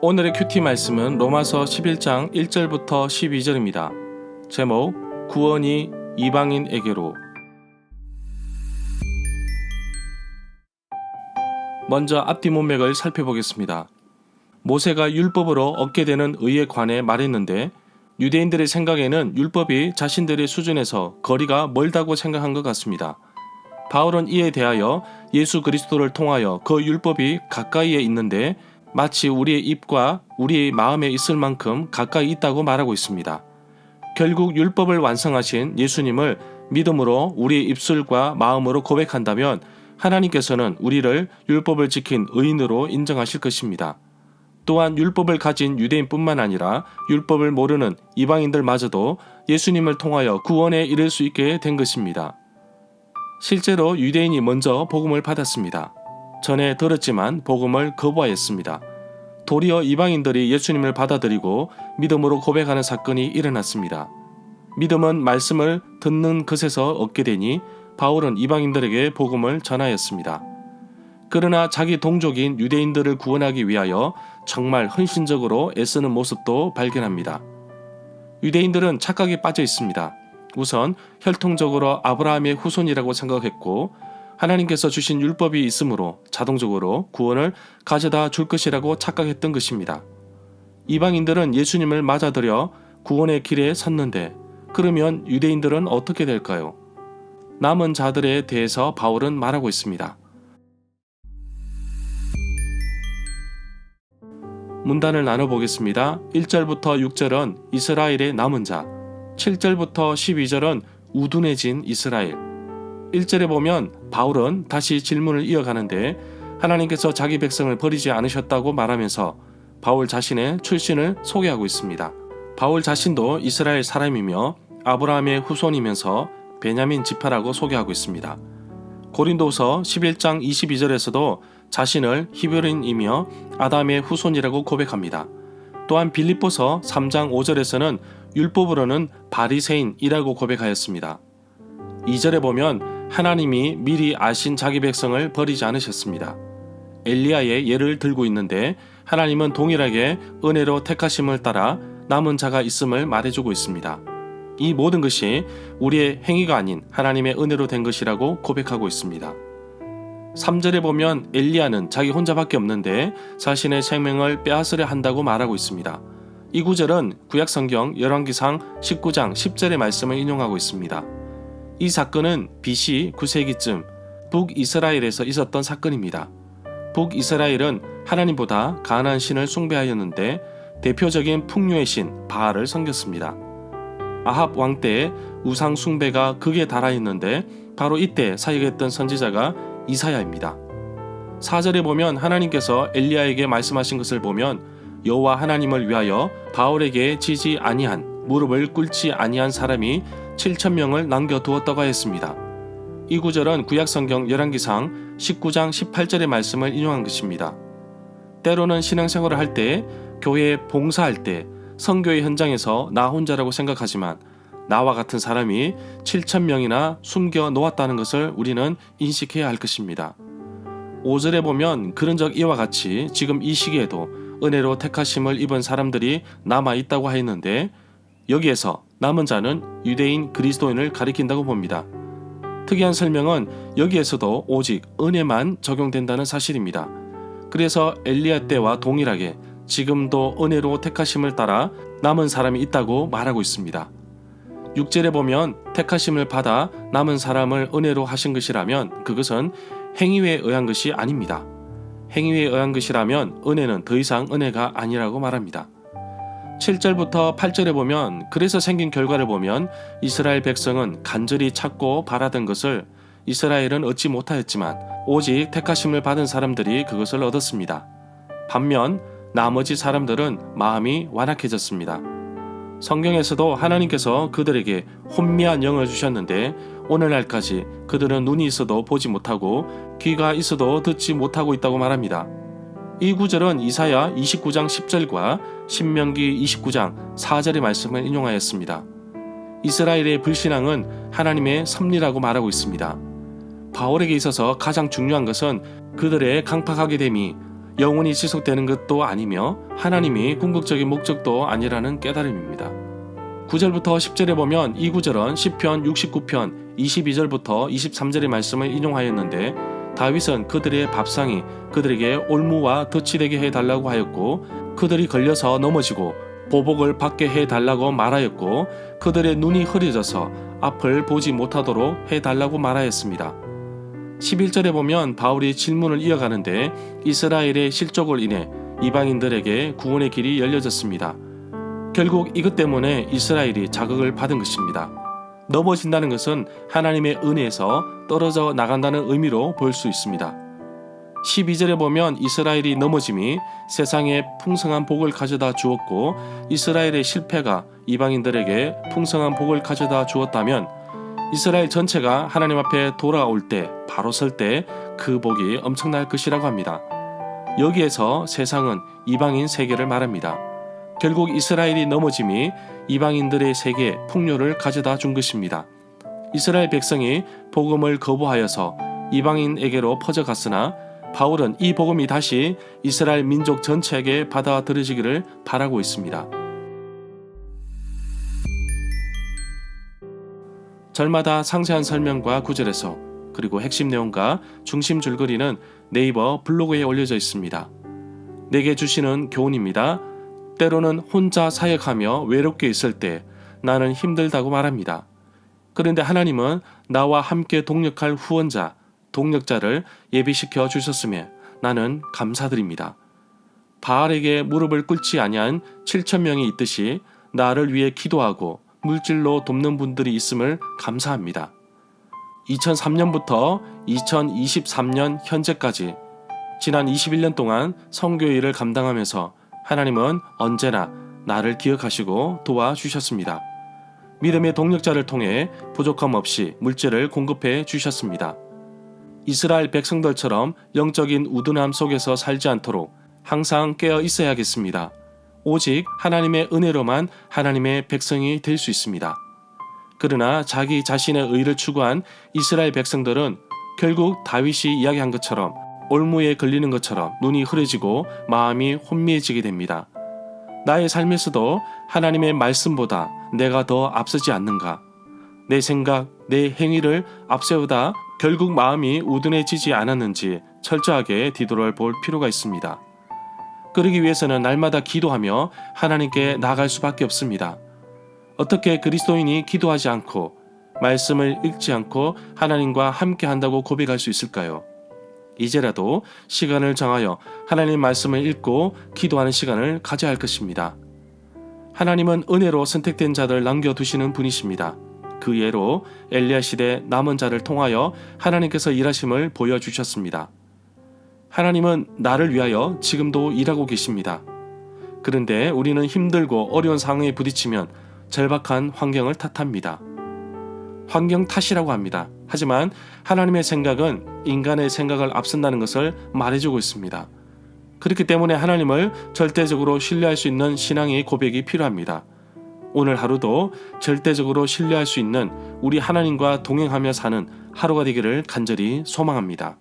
오늘의 큐티 말씀은 로마서 11장 1절부터 12절입니다. 제목, 구원이 이방인에게로. 먼저 앞뒤 문맥을 살펴보겠습니다. 모세가 율법으로 얻게 되는 의에 관해 말했는데 유대인들의 생각에는 율법이 자신들의 수준에서 거리가 멀다고 생각한 것 같습니다. 바울은 이에 대하여 예수 그리스도를 통하여 그 율법이 가까이에 있는데 마치 우리의 입과 우리의 마음에 있을 만큼 가까이 있다고 말하고 있습니다. 결국 율법을 완성하신 예수님을 믿음으로 우리의 입술과 마음으로 고백한다면 하나님께서는 우리를 율법을 지킨 의인으로 인정하실 것입니다. 또한 율법을 가진 유대인뿐만 아니라 율법을 모르는 이방인들마저도 예수님을 통하여 구원에 이를 수 있게 된 것입니다. 실제로 유대인이 먼저 복음을 받았습니다. 전에 들었지만 복음을 거부하였습니다. 도리어 이방인들이 예수님을 받아들이고 믿음으로 고백하는 사건이 일어났습니다. 믿음은 말씀을 듣는 것에서 얻게 되니 바울은 이방인들에게 복음을 전하였습니다. 그러나 자기 동족인 유대인들을 구원하기 위하여 정말 헌신적으로 애쓰는 모습도 발견합니다. 유대인들은 착각에 빠져 있습니다. 우선 혈통적으로 아브라함의 후손이라고 생각했고 하나님께서 주신 율법이 있으므로 자동적으로 구원을 가져다 줄 것이라고 착각했던 것입니다. 이방인들은 예수님을 맞아들여 구원의 길에 섰는데 그러면 유대인들은 어떻게 될까요? 남은 자들에 대해서 바울은 말하고 있습니다. 문단을 나눠보겠습니다. 1절부터 6절은 이스라엘의 남은 자, 7절부터 12절은 우둔해진 이스라엘. 1절에 보면 바울은 다시 질문을 이어가는데 하나님께서 자기 백성을 버리지 않으셨다고 말하면서 바울 자신의 출신을 소개하고 있습니다. 바울 자신도 이스라엘 사람이며 아브라함의 후손이면서 베냐민 지파라고 소개하고 있습니다. 고린도서 11장 22절에서도 자신을 히브리인이며 아담의 후손이라고 고백합니다. 또한 빌립보서 3장 5절에서는 율법으로는 바리새인이라고 고백하였습니다. 2절에 보면 하나님이 미리 아신 자기 백성을 버리지 않으셨습니다. 엘리야의 예를 들고 있는데 하나님은 동일하게 은혜로 택하심을 따라 남은 자가 있음을 말해주고 있습니다. 이 모든 것이 우리의 행위가 아닌 하나님의 은혜로 된 것이라고 고백하고 있습니다. 3절에 보면 엘리야는 자기 혼자밖에 없는데 자신의 생명을 빼앗으려 한다고 말하고 있습니다. 이 구절은 구약성경 열왕기상 19장 10절의 말씀을 인용하고 있습니다. 이 사건은 BC 9세기쯤 북이스라엘에서 있었던 사건입니다. 북이스라엘은 하나님보다 가나안 신을 숭배하였는데 대표적인 풍요의 신 바알을 섬겼습니다. 아합 왕 때에 우상 숭배가 극에 달하였는데 바로 이때 사역했던 선지자가 이사야입니다. 4절에 보면 하나님께서 엘리야에게 말씀하신 것을 보면 여호와 하나님을 위하여 바울에게 지지 아니한 무릎을 꿇지 아니한 사람이 7,000명을 남겨두었다고 하였습니다. 이 구절은 구약성경 열왕기상 19장 18절의 말씀을 인용한 것입니다. 때로는 신앙생활을 할 때, 교회에 봉사할 때, 선교의 현장에서 나 혼자라고 생각하지만 나와 같은 사람이 7,000명이나 숨겨 놓았다는 것을 우리는 인식해야 할 것입니다. 5절에 보면 그런 적 이와 같이 지금 이 시기에도 은혜로 택하심을 입은 사람들이 남아있다고 하였는데 여기에서 남은 자는 유대인 그리스도인을 가리킨다고 봅니다. 특이한 설명은 여기에서도 오직 은혜만 적용된다는 사실입니다. 그래서 엘리야 때와 동일하게 지금도 은혜로 택하심을 따라 남은 사람이 있다고 말하고 있습니다. 6절에 보면 택하심을 받아 남은 사람을 은혜로 하신 것이라면 그것은 행위에 의한 것이 아닙니다. 행위에 의한 것이라면 은혜는 더 이상 은혜가 아니라고 말합니다. 7절부터 8절에 보면 그래서 생긴 결과를 보면 이스라엘 백성은 간절히 찾고 바라던 것을 이스라엘은 얻지 못하였지만 오직 택하심을 받은 사람들이 그것을 얻었습니다. 반면 나머지 사람들은 마음이 완악해졌습니다. 성경에서도 하나님께서 그들에게 혼미한 영을 주셨는데 오늘날까지 그들은 눈이 있어도 보지 못하고 귀가 있어도 듣지 못하고 있다고 말합니다. 이 구절은 이사야 29장 10절과 신명기 29장 4절의 말씀을 인용하였습니다. 이스라엘의 불신앙은 하나님의 섭리라고 말하고 있습니다. 바울에게 있어서 가장 중요한 것은 그들의 강팍하게 됨이 영원히 지속되는 것도 아니며 하나님이 궁극적인 목적도 아니라는 깨달음입니다. 9절부터 10절에 보면 이 구절은 시편 69편 22절부터 23절의 말씀을 인용하였는데 다윗은 그들의 밥상이 그들에게 올무와 덫이 되게 해달라고 하였고 그들이 걸려서 넘어지고 보복을 받게 해달라고 말하였고 그들의 눈이 흐려져서 앞을 보지 못하도록 해달라고 말하였습니다. 11절에 보면 바울이 질문을 이어가는데 이스라엘의 실족을 인해 이방인들에게 구원의 길이 열려졌습니다. 결국 이것 때문에 이스라엘이 자극을 받은 것입니다. 넘어진다는 것은 하나님의 은혜에서 떨어져 나간다는 의미로 볼 수 있습니다. 12절에 보면 이스라엘이 넘어짐이 세상에 풍성한 복을 가져다 주었고 이스라엘의 실패가 이방인들에게 풍성한 복을 가져다 주었다면 이스라엘 전체가 하나님 앞에 돌아올 때 바로 설 때 그 복이 엄청날 것이라고 합니다. 여기에서 세상은 이방인 세계를 말합니다. 결국 이스라엘이 넘어짐이 이방인들의 세계에 풍요를 가져다 준 것입니다. 이스라엘 백성이 복음을 거부하여서 이방인에게로 퍼져갔으나 바울은 이 복음이 다시 이스라엘 민족 전체에게 받아들여지기를 바라고 있습니다. 절마다 상세한 설명과 구절에서 그리고 핵심 내용과 중심 줄거리는 네이버 블로그에 올려져 있습니다. 내게 주시는 교훈입니다. 때로는 혼자 사역하며 외롭게 있을 때 나는 힘들다고 말합니다. 그런데 하나님은 나와 함께 동력할 후원자, 동력자를 예비시켜 주셨으며 나는 감사드립니다. 바알에게 무릎을 꿇지 아니한 7,000명이 있듯이 나를 위해 기도하고 물질로 돕는 분들이 있음을 감사합니다. 2003년부터 2023년 현재까지 지난 21년 동안 선교 일을 감당하면서 하나님은 언제나 나를 기억하시고 도와주셨습니다. 믿음의 동력자를 통해 부족함 없이 물질을 공급해 주셨습니다. 이스라엘 백성들처럼 영적인 우둔함 속에서 살지 않도록 항상 깨어 있어야겠습니다. 오직 하나님의 은혜로만 하나님의 백성이 될 수 있습니다. 그러나 자기 자신의 의를 추구한 이스라엘 백성들은 결국 다윗이 이야기한 것처럼 올무에 걸리는 것처럼 눈이 흐려지고 마음이 혼미해지게 됩니다. 나의 삶에서도 하나님의 말씀보다 내가 더 앞서지 않는가? 내 생각, 내 행위를 앞세우다 결국 마음이 우둔해지지 않았는지 철저하게 뒤돌아볼 필요가 있습니다. 그러기 위해서는 날마다 기도하며 하나님께 나아갈 수밖에 없습니다. 어떻게 그리스도인이 기도하지 않고 말씀을 읽지 않고 하나님과 함께 한다고 고백할 수 있을까요? 이제라도 시간을 정하여 하나님 말씀을 읽고 기도하는 시간을 가져야 할 것입니다. 하나님은 은혜로 선택된 자들 남겨두시는 분이십니다. 그 예로 엘리야 시대 남은 자를 통하여 하나님께서 일하심을 보여주셨습니다. 하나님은 나를 위하여 지금도 일하고 계십니다. 그런데 우리는 힘들고 어려운 상황에 부딪히면 절박한 환경을 탓합니다. 환경 탓이라고 합니다. 하지만 하나님의 생각은 인간의 생각을 앞선다는 것을 말해주고 있습니다. 그렇기 때문에 하나님을 절대적으로 신뢰할 수 있는 신앙의 고백이 필요합니다. 오늘 하루도 절대적으로 신뢰할 수 있는 우리 하나님과 동행하며 사는 하루가 되기를 간절히 소망합니다.